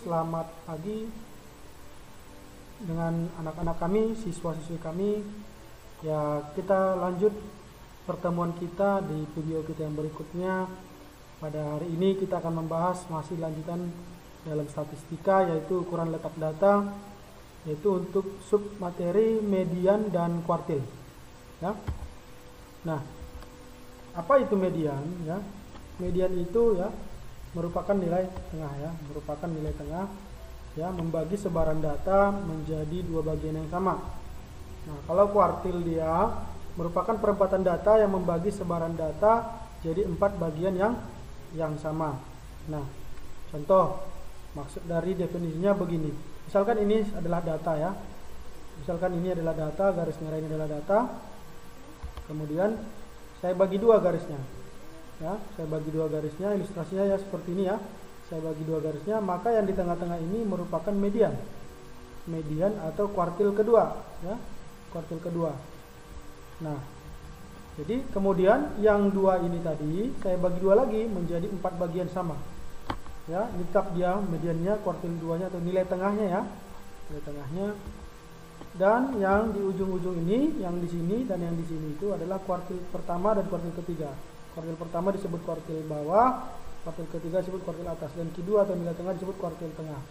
selamat pagi dengan anak-anak kami, siswa-siswi kami. Ya, kita lanjut pertemuan kita di video kita yang berikutnya. Pada hari ini kita akan membahas masih lanjutan dalam statistika, yaitu ukuran letak data, yaitu untuk sub materi, median, dan kuartil. Ya. Nah, apa itu median? Ya, median itu ya merupakan nilai tengah, ya, merupakan nilai tengah, ya, membagi sebaran data menjadi dua bagian yang sama. Nah, kalau kuartil dia merupakan perempatan data yang membagi sebaran data jadi 4 bagian yang sama. Nah, contoh maksud dari definisinya begini. Misalkan ini adalah data, ya. Misalkan ini adalah data, garis merah ini adalah data. Kemudian saya bagi dua garisnya. Ya, saya bagi dua garisnya, ilustrasinya ya seperti ini, ya. Saya bagi dua garisnya, maka yang di tengah-tengah ini merupakan median. Median atau kuartil kedua, ya. Kuartil kedua. Nah, jadi kemudian yang dua ini tadi saya bagi dua lagi menjadi 4 bagian sama. Ya, ini tetap dia mediannya, kuartil 2-nya atau nilai tengahnya, ya. Nilai tengahnya. Dan yang di ujung-ujung ini, yang di sini dan yang di sini itu adalah kuartil pertama dan kuartil ketiga. Kuartil pertama disebut kuartil bawah, kuartil ketiga disebut kuartil atas, dan kedua atau nilai tengah disebut kuartil tengah.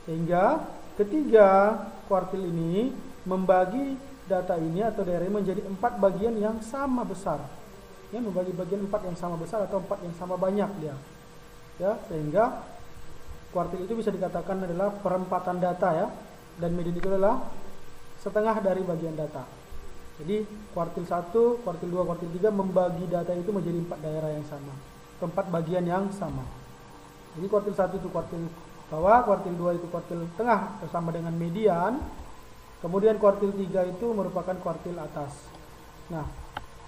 Sehingga ketiga kuartil ini membagi data ini atau daerah ini menjadi 4 bagian yang sama besar. Ya, membagi bagian 4 yang sama besar atau 4 yang sama banyak dia. Ya, sehingga kuartil itu bisa dikatakan adalah perempatan data, ya, dan median itu adalah setengah dari bagian data. Jadi kuartil 1, kuartil 2, kuartil 3 membagi data itu menjadi 4 daerah yang sama, 4 bagian yang sama. Jadi kuartil 1 itu kuartil bawah, kuartil 2 itu kuartil tengah bersama dengan median. Kemudian kuartil 3 itu merupakan kuartil atas. Nah,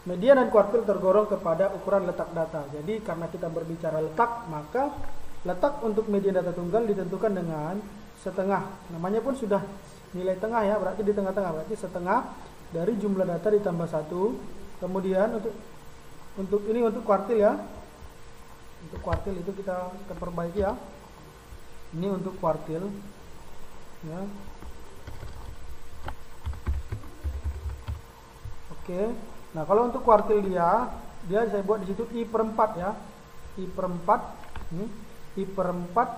median dan kuartil tergolong kepada ukuran letak data. Jadi karena kita berbicara letak, maka letak untuk median data tunggal ditentukan dengan setengah. Namanya pun sudah nilai tengah, ya, berarti di tengah-tengah, berarti setengah dari jumlah data ditambah 1. Kemudian untuk ini untuk kuartil, ya. Untuk kuartil itu kita perbaiki, ya. Ini untuk kuartil, ya. Oke. Nah, kalau untuk kuartil dia saya buat di situ I/4, ya. I/4 ini I/4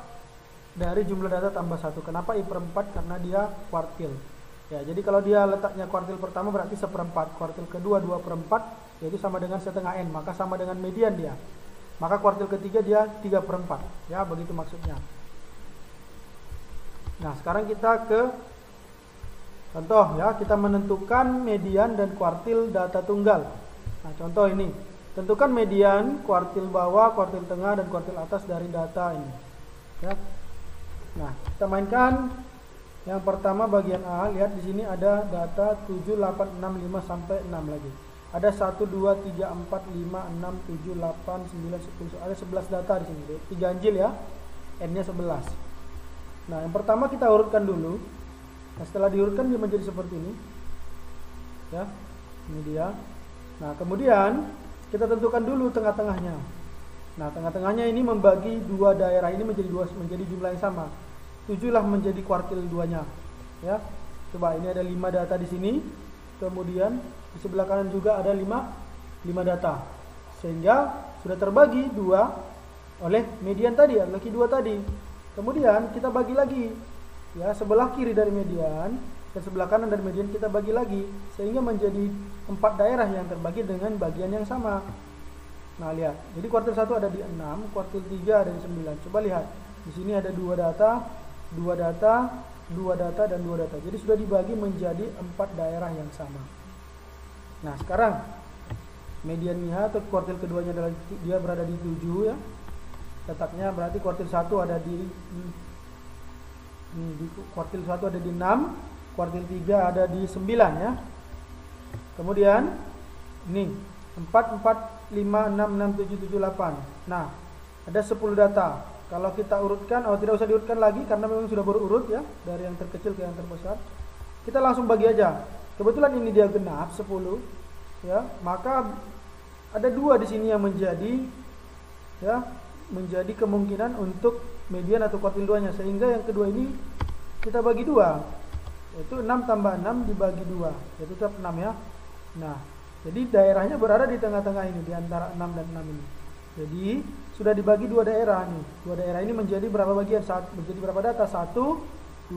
dari jumlah data tambah 1. Kenapa I/4? Karena dia kuartil. Ya, jadi kalau dia letaknya kuartil pertama berarti 1/4, kuartil kedua 2/4, yaitu sama dengan setengah N, maka sama dengan median dia. Maka kuartil ketiga dia 3/4, ya, begitu maksudnya. Nah, sekarang kita ke contoh, ya, kita menentukan median dan kuartil data tunggal. Nah, contoh ini, tentukan median, kuartil bawah, kuartil tengah, dan kuartil atas dari data ini, ya. Nah, kita mainkan. Yang pertama bagian A, lihat di sini ada data 7, 8, 6, 5 sampai 6 lagi. Ada 1, 2, 3, 4, 5, 6, 7, 8, 9, 10. Ada 11 data di sini. 3 ganjil, ya. N-nya 11. Nah, yang pertama kita urutkan dulu. Nah, setelah diurutkan dia menjadi seperti ini. Ya. Ini dia. Nah, kemudian kita tentukan dulu tengah-tengahnya. Nah, tengah-tengahnya ini membagi dua daerah ini menjadi jumlah yang sama. 7 lah menjadi kuartil 2-nya, ya. Coba ini ada 5 data di sini. Kemudian di sebelah kanan juga ada 5 data. Sehingga sudah terbagi 2 oleh median tadi, laki 2 tadi. Kemudian kita bagi lagi, ya, sebelah kiri dari median dan sebelah kanan dari median kita bagi lagi sehingga menjadi 4 daerah yang terbagi dengan bagian yang sama. Nah, lihat. Jadi kuartil 1 ada di 6, kuartil 3 ada di 9. Coba lihat. Di sini ada 2 data, 2 data, 2 data, dan 2 data. Jadi sudah dibagi menjadi 4 daerah yang sama. Nah, sekarang mediannya atau kuartil keduanya adalah dia berada di 7, ya. Letaknya berarti kuartil 1 ada di kuartil 1 ada di 6, kuartil 3 ada di 9, ya. Kemudian ini 4, 4, 5, 6, 6, 7, 7, 8. Nah, ada 10 data. Kalau kita urutkan, tidak usah diurutkan lagi karena memang sudah berurut, ya, dari yang terkecil ke yang terbesar. Kita langsung bagi aja. Kebetulan ini dia genap 10, ya, maka ada 2 di sini yang menjadi, ya, menjadi kemungkinan untuk median atau kuartil 2-nya, sehingga yang kedua ini kita bagi 2, yaitu 6 tambah 6 dibagi 2, yaitu tetap 6 ya. Nah, jadi daerahnya berada di tengah-tengah ini, di antara 6 dan 6 ini. Jadi sudah dibagi 2 daerah nih. 2 daerah ini menjadi berapa bagian? Menjadi berapa data? 1, 2,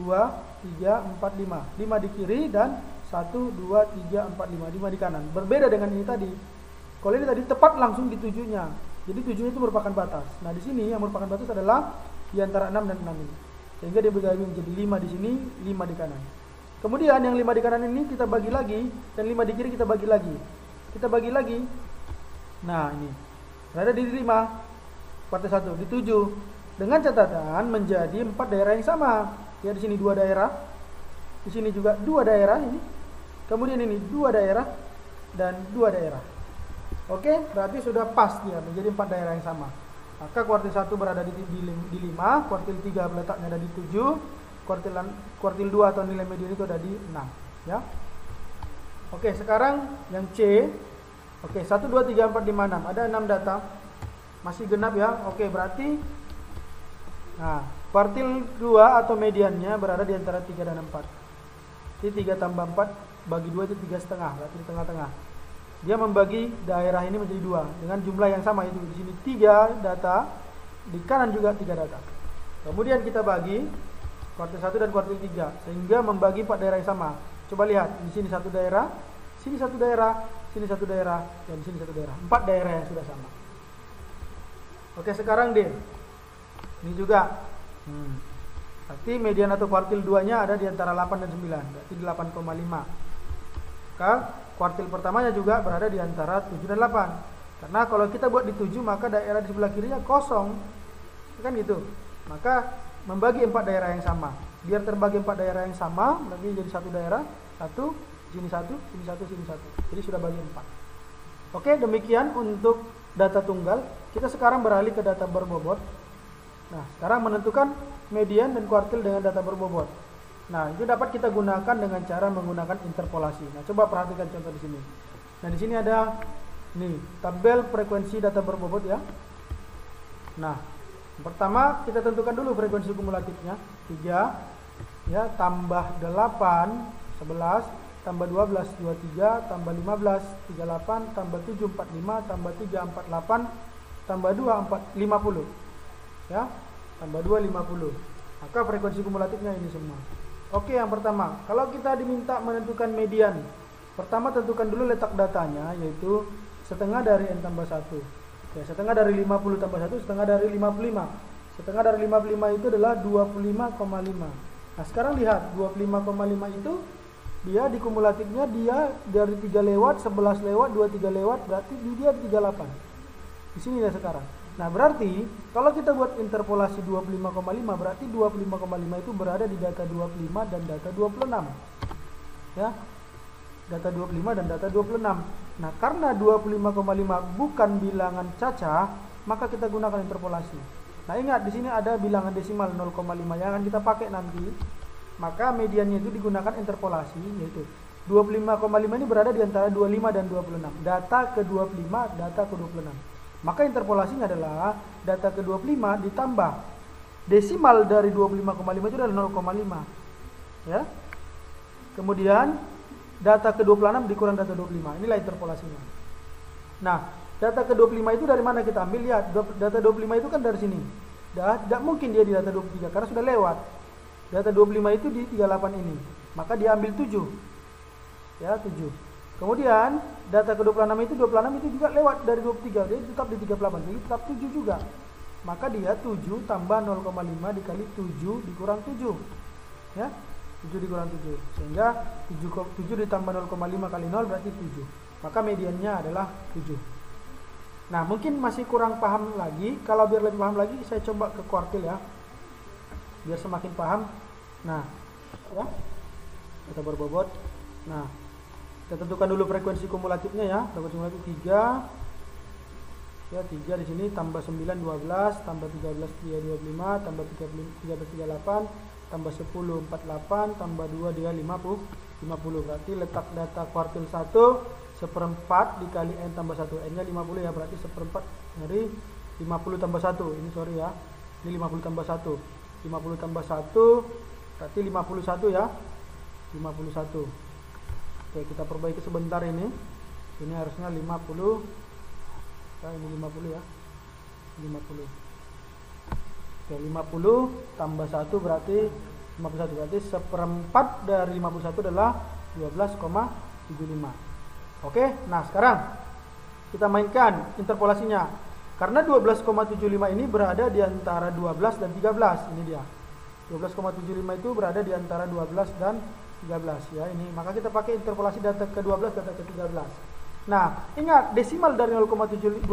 3, 4, 5. 5 di kiri dan 1, 2, 3, 4, 5. 5 di kanan. Berbeda dengan ini tadi. Kalau ini tadi tepat langsung di 7-nya. Jadi 7-nya itu merupakan batas. Nah, di sini yang merupakan batas adalah di antara 6 dan 6 ini. Sehingga dia bagi menjadi 5 di sini, 5 di kanan. Kemudian yang 5 di kanan ini kita bagi lagi, dan 5 di kiri kita bagi lagi. Kita bagi lagi. Nah, ini berada di 5, kuartil 1, di 7. Dengan catatan menjadi 4 daerah yang sama. Ya, di sini 2 daerah. Di sini juga 2 daerah ini. Kemudian ini 2 daerah dan 2 daerah. Oke, berarti sudah pas dia menjadi 4 daerah yang sama. Maka kuartil 1 berada di 5, kuartil 3 letaknya ada di 7, kuartil 2 atau nilai median itu ada di 6, ya. Oke, sekarang yang C. Oke, 1 2 3 4 5 6. Ada 6 data. Masih genap ya. Oke, berarti nah, kuartil 2 atau mediannya berada di antara 3 dan 4. Jadi 3 tambah 4 bagi 2 itu 3,5, berarti di tengah-tengah. Dia membagi daerah ini menjadi 2 dengan jumlah yang sama, itu di sini 3 data, di kanan juga 3 data. Kemudian kita bagi kuartil 1 dan kuartil 3 sehingga membagi 4 daerah yang sama. Coba lihat, di sini 1 daerah, sini 1 daerah, sini 1 daerah, dan di sini 1 daerah. 4 daerah yang sudah sama. Oke, sekarang D. Ini juga. Berarti median atau kuartil 2-nya ada di antara 8 dan 9, berarti di 8,5. Maka kuartil pertamanya juga berada di antara 7 dan 8. Karena kalau kita buat di 7, maka daerah di sebelah kirinya kosong. Kan gitu. Maka membagi 4 daerah yang sama. Biar terbagi 4 daerah yang sama, berarti jadi 1 daerah, 1, sini 1, sini 1, sini 1. Jadi sudah bagi 4. Oke, demikian untuk data tunggal. Kita sekarang beralih ke data berbobot. Nah, sekarang menentukan median dan kuartil dengan data berbobot. Nah, itu dapat kita gunakan dengan cara menggunakan interpolasi. Nah, coba perhatikan contoh di sini. Nah, di sini ada nih tabel frekuensi data berbobot ya. Nah, pertama kita tentukan dulu frekuensi kumulatifnya 3 ya, tambah 8 11, tambah 12 23, tambah 15 38, tambah 7 45, tambah 3 48, tambah 2 50 ya, tambah 2 50. Maka frekuensi kumulatifnya ini semua. Oke, yang pertama, kalau kita diminta menentukan median, pertama tentukan dulu letak datanya, yaitu setengah dari n tambah 1. Ya, setengah dari 50 tambah 1, setengah dari 55. Setengah dari 55 itu adalah 25,5. Nah, sekarang lihat, 25,5 itu dia di kumulatifnya dia dari 3 lewat, 11 lewat, 23 lewat, berarti dia 38. Di sini ya sekarang. Nah, berarti kalau kita buat interpolasi 25,5, berarti 25,5 itu berada di data 25 dan data 26. Ya. Data 25 dan data 26. Nah, karena 25,5 bukan bilangan cacah, maka kita gunakan interpolasi. Nah, ingat di sini ada bilangan desimal 0,5 yang akan kita pakai nanti. Maka mediannya itu digunakan interpolasi, yaitu 25,5 ini berada di antara 25 dan 26. Data ke 25, data ke 26. Maka interpolasinya adalah data ke 25 ditambah desimal dari 25,5 itu adalah 0,5. Ya. Kemudian data ke 26 dikurang data 25. Inilah interpolasinya. Nah, data ke 25 itu dari mana kita ambil? Lihat, data 25 itu kan dari sini. Tidak mungkin dia di data 23 karena sudah lewat. Data 25 itu di 38 ini. Maka dia ambil 7. Ya, 7. Kemudian data ke 26 itu juga lewat dari 23, dia tetap di 38, jadi tetap 7 juga. Maka dia 7 tambah 0,5 dikali 7 dikurang 7. Ya, 7 dikurang 7. Sehingga 7 ditambah 0,5 kali 0 berarti 7. Maka mediannya adalah 7. Nah, mungkin masih kurang paham lagi. Kalau biar lebih paham lagi, saya coba ke kuartil ya. Biar semakin paham. Nah, ya. Data berbobot. Nah, kita tentukan dulu frekuensi kumulatifnya ya. Frekuensi kumulatif 3. Ya, 3 di sini tambah 9 12, tambah 13 dia 25, tambah 13 38, tambah 10 48, tambah 2 dia 50. Berarti letak data kuartil 1 1/4 dikali n tambah 1. N-nya 50 ya, berarti 1/4 dari 50 tambah 1. Ini sorry ya. Ini 50 tambah 1. 50 tambah 1 berarti 51 ya. 51. Oke, kita perbaiki sebentar ini. Ini harusnya 50. Ya, ini 50 ya. 50. Oke, 50 tambah 1 berarti 51. Berarti seperempat dari 51 adalah 12,75. Oke, nah sekarang kita mainkan interpolasinya. Karena 12,75 ini berada di antara 12 dan 13. Ini dia. 12,75 itu berada di antara 12 dan 13 ya ini. Maka kita pakai interpolasi data ke-12 data ke-13. Nah, ingat desimal dari 12,75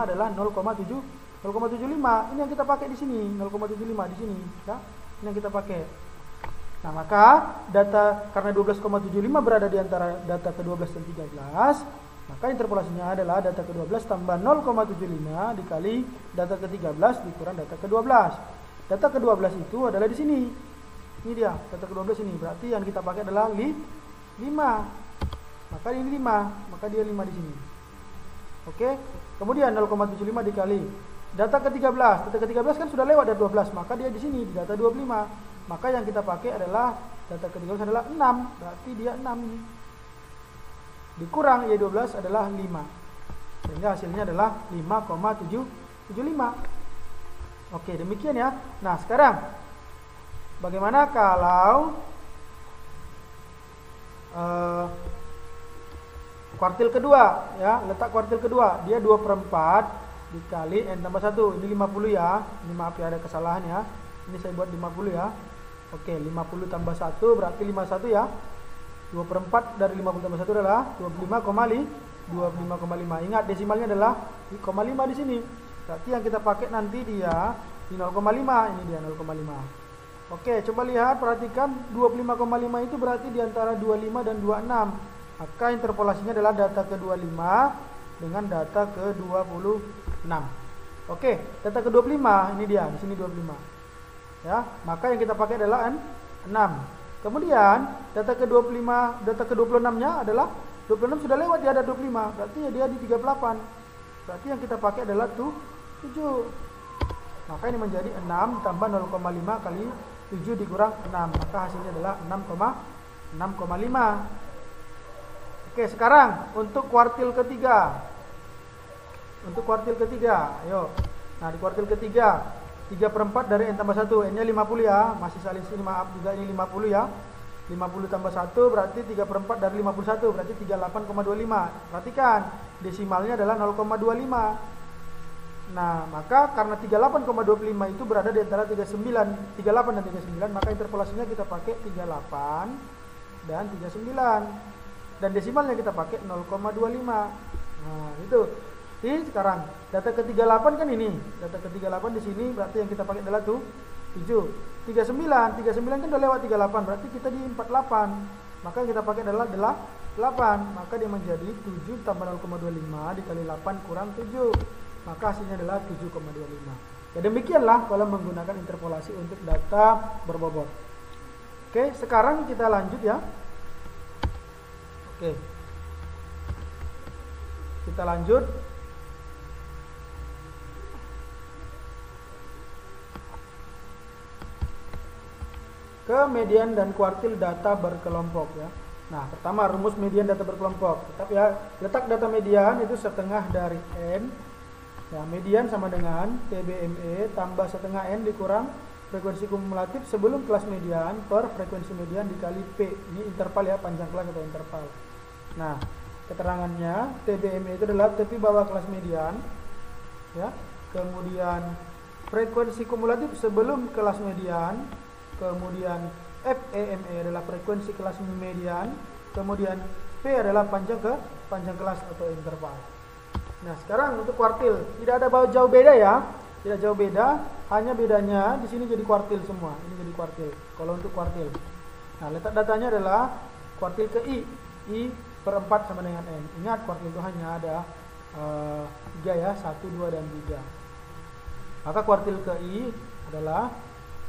adalah 0,75. Ini yang kita pakai di sini, 0,75 di sini ya. Ini yang kita pakai. Nah, maka data karena 12,75 berada di antara data ke-12 dan 13, maka interpolasinya adalah data ke-12 tambah 0,75 dikali data ke-13 dikurang data ke-12. Data ke-12 itu adalah di sini. Ini dia, data ke-12 ini. Berarti yang kita pakai adalah 5. Maka ini 5, maka dia 5 di sini. Oke. Kemudian 0,75 dikali data ke-13. Data ke-13 kan sudah lewat dari 12, maka dia di sini di data 25. Maka yang kita pakai adalah data ke-13 adalah 6. Berarti dia 6 ini. Dikurang Y12 adalah 5. Sehingga hasilnya adalah 5,775. Oke, demikian ya. Nah, sekarang bagaimana kalau kuartil kedua ya, letak kuartil kedua, dia 2/4 dikali N tambah 1. Ini 50 ya. Ini maaf ya ada kesalahan ya. Ini saya buat 50 ya. Oke, 50 tambah 1 berarti 51 ya. 2/4 dari 50 tambah 1 adalah 25,5. Ingat desimalnya adalah 0,5 di sini. Berarti yang kita pakai nanti dia di 0,5. Ini dia 0,5. Oke, coba lihat, perhatikan 25,5 itu berarti di antara 25 dan 26. Maka interpolasinya adalah data ke-25 dengan data ke-26. Oke, data ke-25 ini dia, di sini 25. Ya, maka yang kita pakai adalah 6. Kemudian data ke-25, data ke-26-nya adalah 26 sudah lewat, dia ada 25. Berarti ya dia di 38. Berarti yang kita pakai adalah 7. Maka ini menjadi 6 tambah 0,5 kali 7 dikurang 6. Maka hasilnya adalah 6,5. Oke, sekarang untuk kuartil ketiga. Untuk kuartil ketiga, ayo. Nah, di kuartil ketiga 3/4 dari N tambah 1. N-nya 50 ya. Masih saling sini, maaf juga ini 50 ya. 50 tambah 1 berarti 3/4 dari 51. Berarti 38,25. Perhatikan, desimalnya adalah 0,25. Nah, maka karena 38,25 itu berada di antara 38 dan 39, maka interpolasinya kita pakai 38 dan 39. Dan desimalnya kita pakai 0,25. Nah, itu. Jadi sekarang data ke-38 kan ini. Data ke-38 di sini berarti yang kita pakai adalah 7. 39 kan udah lewat 38, berarti kita di 48. Maka yang kita pakai adalah 8. Maka dia menjadi 7 tambah 0,25 dikali 8 kurang 7. Maka hasilnya adalah 7,25. Ya, demikianlah kalau menggunakan interpolasi untuk data berbobot. Oke, sekarang kita lanjut ya. Oke. Kita lanjut. Ke median dan kuartil data berkelompok ya. Nah, pertama rumus median data berkelompok. Tetap ya, letak data median itu setengah dari N. Ya, median sama dengan TBME tambah setengah N dikurang frekuensi kumulatif sebelum kelas median per frekuensi median dikali P. Ini interval ya, panjang kelas atau interval. Nah, keterangannya TBME itu adalah tepi bawah kelas median. Ya. Kemudian frekuensi kumulatif sebelum kelas median. Kemudian FEME adalah frekuensi kelas median. Kemudian P adalah panjang kelas atau interval. Nah, sekarang untuk kuartil tidak ada jauh beda ya, tidak jauh beda, hanya bedanya di sini jadi kuartil semua. Ini jadi kuartil. Kalau untuk kuartil, nah letak datanya adalah kuartil ke I per 4 sama dengan N. Ingat kuartil itu hanya ada 3 ya, 1, 2 dan 3. Maka kuartil ke I adalah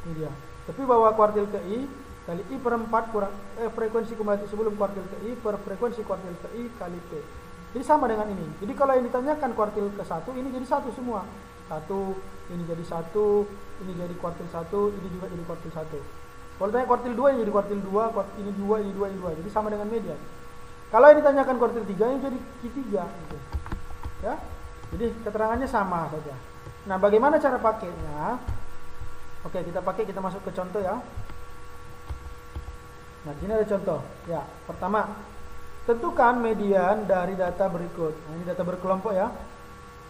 ini dia. Tapi bahwa kuartil ke I kali I per 4 kurang frekuensi kumulatif sebelum kuartil ke I per frekuensi kuartil ke I kali P. Jadi sama dengan ini. Jadi kalau yang ditanyakan kuartil ke-1, ini jadi 1 semua. 1, ini jadi 1, ini jadi kuartil 1, ini juga jadi kuartil 1. Kalau ditanya kuartil 2, ini jadi kuartil 2, ini 2, ini 2, ini 2. Jadi sama dengan median. Kalau yang ditanyakan kuartil 3, ini jadi Q3 gitu. Ya. Jadi keterangannya sama saja. Nah, bagaimana cara pakainya? Oke, kita masuk ke contoh ya. Nah, di sini ada contoh. Ya, pertama, tentukan median dari data berikut. Nah, ini data berkelompok ya.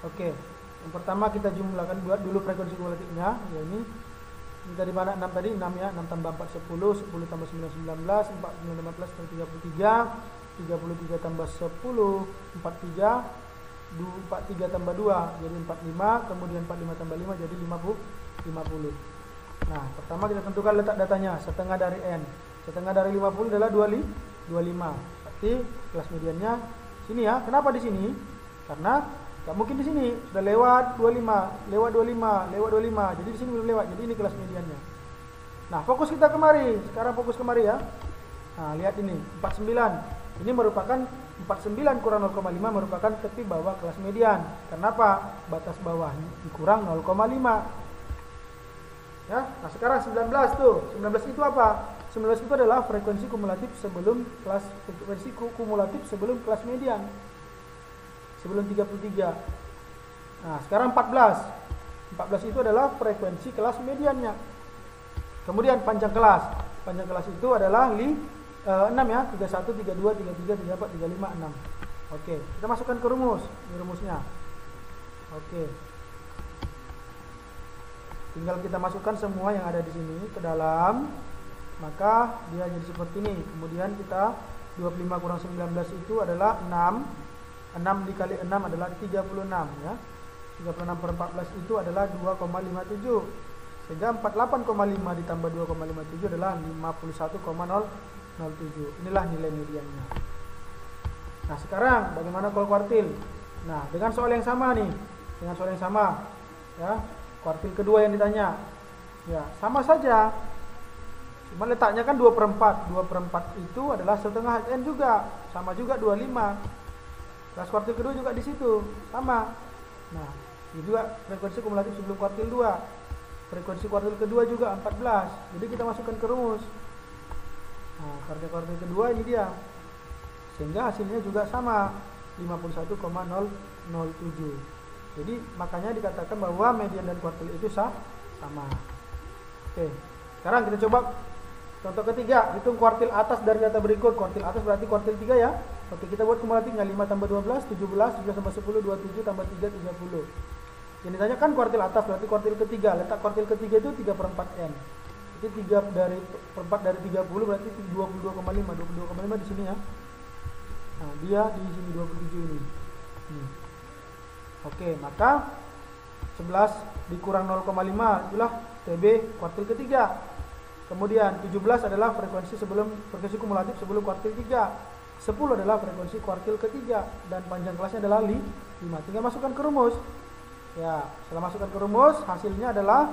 Oke. Yang pertama kita jumlahkan, buat dulu frekuensi kumulatifnya. Ya, ini dari mana 6 tadi? 6 ya. 6 tambah 4 10, 10 tambah 9 19, 4 9 15 33, 33 tambah 10 43, 43 tambah 2 jadi 45, kemudian 45 tambah 5 jadi 50. Nah, pertama kita tentukan letak datanya, setengah dari N. Setengah dari 50 adalah 25. Berarti kelas mediannya sini ya. Kenapa di sini? Karena nggak mungkin di sini sudah lewat 25. Jadi di sini belum lewat. Jadi ini kelas mediannya. Nah, fokus kita kemari. Sekarang fokus kemari ya. Nah, lihat ini 49. Ini merupakan 49 kurang 0,5 merupakan tepi bawah kelas median. Kenapa? Batas bawah dikurang 0,5. Ya. Nah, sekarang 19 tuh. 19 itu apa? 19 itu adalah frekuensi kumulatif sebelum kelas median. Sebelum 33. Nah, sekarang 14. 14 itu adalah frekuensi kelas mediannya. Kemudian panjang kelas. Panjang kelas itu adalah 6 ya, 31, 32, 33, 34, 35, 6. Oke, kita masukkan ke rumus. Ini rumusnya. Oke. Tinggal kita masukkan semua yang ada di sini ke dalam. Maka dia jadi seperti ini. Kemudian kita 25 kurang 19 itu adalah 6. 6 dikali 6 adalah 36 ya. 36 per 14 itu adalah 2,57. Sehingga 48,5 ditambah 2,57 adalah 51,007. Inilah nilai mediannya. Nah, sekarang bagaimana kalau kuartil? Nah, dengan soal yang sama nih. Dengan soal yang sama ya. Kuartil kedua yang ditanya. Ya, sama saja. Cuma letaknya kan 2/4. 2/4 itu adalah setengah N juga. Sama juga 25. Kelas kuartil kedua juga di situ. Sama. Nah, ini juga frekuensi kumulatif sebelum kuartil 2. Frekuensi kuartil kedua juga 14. Jadi kita masukkan ke rumus. Nah, kuartil kedua ini dia. Sehingga hasilnya juga sama. 51,007. Jadi makanya dikatakan bahwa median dan kuartil itu sama. Oke. Sekarang kita coba contoh ketiga, hitung kuartil atas dari data berikut. Kuartil atas berarti kuartil 3 ya. Oke, kita buat kumulatifnya 5 tambah 12, 17, 17 tambah 10, 27 tambah 3, 30. Yang ditanyakan kuartil atas berarti kuartil ketiga. Letak kuartil ketiga itu 3/4 N. Jadi 3 dari 4 dari 30 berarti 22,5. 22,5 di sini ya. Nah, dia di sini 27 ini. Oke, maka 11 dikurang 0,5 itulah TB kuartil ketiga. Kemudian 17 adalah frekuensi kumulatif sebelum kuartil 3. 10 adalah frekuensi kuartil ketiga dan panjang kelasnya adalah 5. Tinggal masukkan ke rumus. Ya, setelah masukkan ke rumus hasilnya adalah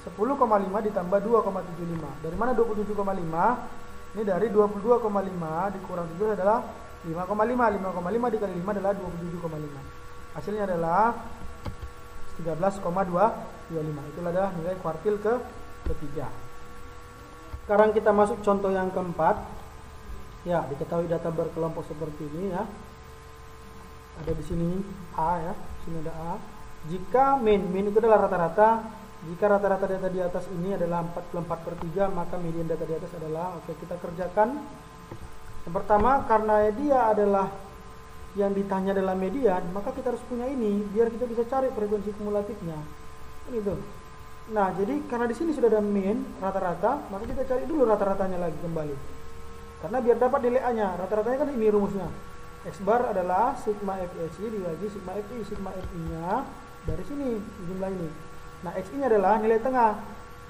10,5 ditambah 2,75. Dari mana 27,5? Ini dari 22,5 dikurang 7 adalah 5,5. 5,5 dikali 5 adalah 27,5. Hasilnya adalah 13,225. Itulah adalah nilai kuartil ketiga. Sekarang kita masuk contoh yang keempat. Ya, diketahui data berkelompok seperti ini ya. Ada di sini A ya, sini ada A. Jika min itu adalah rata-rata. Jika rata-rata data di atas ini adalah 44/3, maka median data di atas adalah, oke, kita kerjakan. Yang pertama, karena dia adalah yang ditanya adalah median, maka kita harus punya ini biar kita bisa cari frekuensi kumulatifnya. Gitu. Nah, jadi karena di sini sudah ada min rata-rata, maka kita cari dulu rata-ratanya lagi kembali. Karena biar dapat nilai A-nya, rata-ratanya kan ini rumusnya. X bar adalah sigma FSI dibagi sigma FI. Sigma FI-nya dari sini jumlah ini. Nah, XI-nya adalah nilai tengah.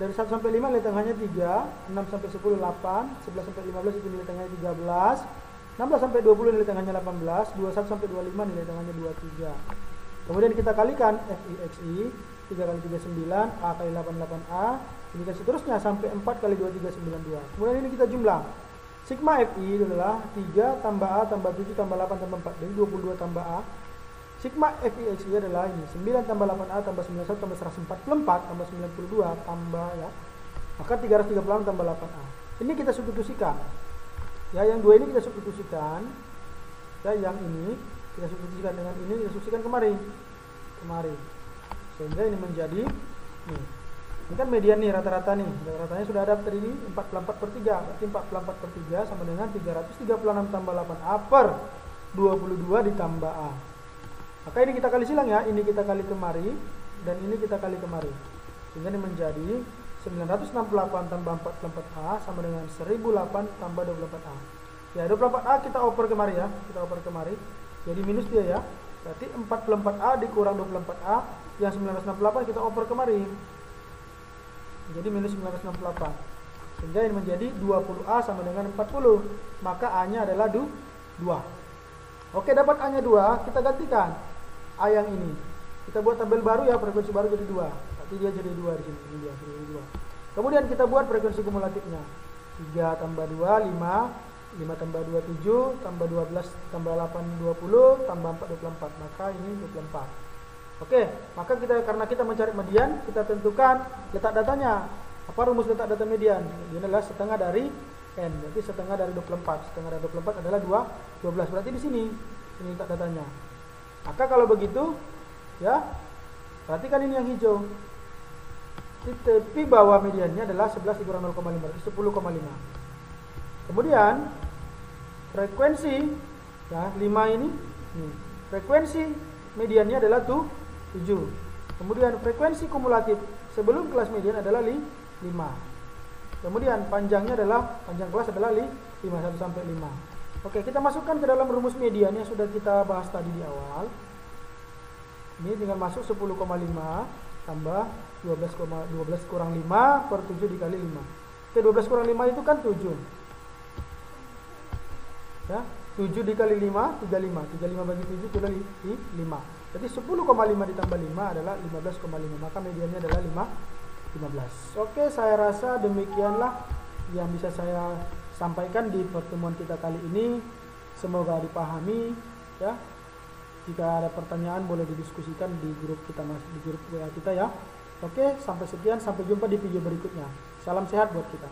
Dari 1 sampai 5 nilai tengahnya 3, 6 sampai 10 8, 11 sampai 15 itu nilai tengahnya 13, 16 sampai 20 nilai tengahnya 18, 21 sampai 25 nilai tengahnya 23. Kemudian kita kalikan FI XI, 3 kali 3 9, A kali 8 8A, ini kan seterusnya sampai 4 kali 2 3 9 2. Kemudian ini kita jumlah. Sigma Fi adalah 3 tambah A tambah 7 tambah 8 tambah 4. Jadi 22 tambah A. Sigma Fixi adalah ini 9 tambah 8A tambah 91 tambah 144 tambah 92 tambah ya. Maka 336 tambah 8A. Ini kita substitusikan. Ya, yang dua ini kita substitusikan. Ya, yang ini kita substitusikan dengan ini, kita substitusikan kemari. Sehingga ini menjadi nih. Ini kan median nih rata-rata nih. Rata-ratanya sudah ada tadi 44 per 3. Berarti 44 per 3 sama dengan 336 tambah 8A per 22 ditambah A. Maka ini kita kali silang ya. Ini kita kali kemari dan ini kita kali kemari. Sehingga ini menjadi 968 tambah 44A sama dengan 1008 tambah 24A. Ya, 24A kita oper kemari ya. Kita oper kemari. Jadi minus dia ya. Berarti 44A dikurang 24A. Yang 968 kita oper kemari. Jadi minus 968. Sehingga ini menjadi 20A sama dengan 40. Maka A-nya adalah 2. Oke, dapat A-nya 2, kita gantikan A yang ini. Kita buat tabel baru ya, frekuensi baru jadi 2. Berarti dia jadi 2 di sini. Ini dia jadi 2. Kemudian kita buat frekuensi kumulatifnya. 3 tambah 2 5, 5 tambah 2 7, tambah 12 tambah 8 20, tambah 4 24. Maka ini 24. Oke, maka karena kita mencari median, kita tentukan letak datanya. Apa rumus letak data median? Ini adalah setengah dari N. Berarti setengah dari 24. Setengah dari 24 adalah 12. Berarti di sini ini letak datanya. Maka kalau begitu, ya, perhatikan ini yang hijau. Di tepi bawah mediannya adalah 11 dikurang 0,5, berarti 10,5. Kemudian frekuensi ya 5 ini frekuensi mediannya adalah 7. Kemudian frekuensi kumulatif sebelum kelas median adalah 5. Kemudian panjang kelas adalah 1 sampai 5. Oke, kita masukkan ke dalam rumus median yang sudah kita bahas tadi di awal. Ini tinggal masuk 10,5 tambah 12 kurang 5 per 7 dikali 5. Oke, 12 kurang 5 itu kan 7. Ya, 7 dikali 5, 35. 35 bagi 7 itu adalah 5. Jadi 10,5 ditambah 5 adalah 15,5. Maka mediannya adalah 15. Oke, saya rasa demikianlah yang bisa saya sampaikan di pertemuan kita kali ini. Semoga dipahami ya. Jika ada pertanyaan boleh didiskusikan di grup kita, di grup WA kita ya. Oke, sampai sekian, sampai jumpa di video berikutnya. Salam sehat buat kita.